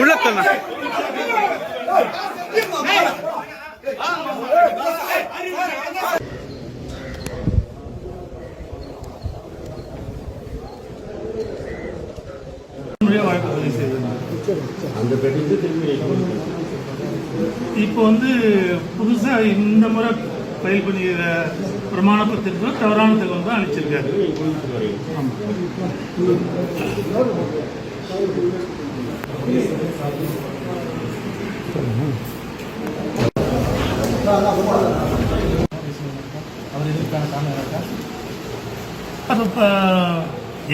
உள்ளத்தண்ணா இப்போ புதுசா இந்த முறை ஃபைல் பண்ணிக்கிற பிரமாண பத்திரத்தில் தவறான தகவல் தான் அளிச்சிருக்காரு. அது இப்போ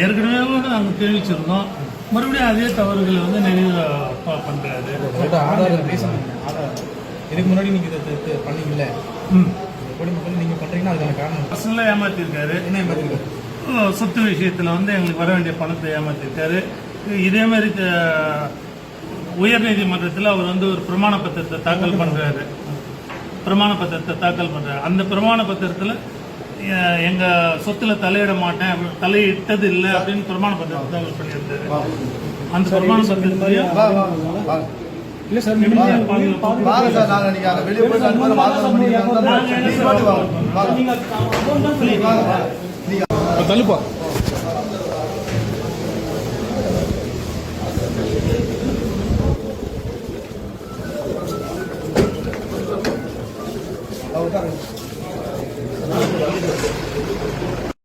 ஏற்கனவே நாங்கள் தெரிவிச்சிருந்தோம். மறுபடியும் அதே தவறுகளை நிறைய பண்றாரு. இதுக்கு முன்னாடி நீங்க இதை பண்ணீங்கல்ல, நீங்க பண்றீங்கன்னா அதுக்கான காரணம் பர்சனலாக ஏமாத்திருக்காரு. என்ன ஏமாத்திருக்காரு? சொத்து விஷயத்தில் எங்களுக்கு வர வேண்டிய பணத்தை ஏமாத்திருக்காரு. இதே மாதிரி உயர்நீதிமன்றத்தில் அவர் ஒரு பிரமாண பத்திரத்தை தாக்கல் பண்றாரு. அந்த பிரமாண பத்திரத்தில் எங்க சொத்துல தலையிட மாட்டேன், தலையிட்டது இல்லை அப்படின்னு பிரமாண பத்திரத்தை தாக்கல் பண்ணியிருந்தாரு. அந்த பிரமாண பத்திரத்தையும் இல்ல சார், தள்ளுப்பா.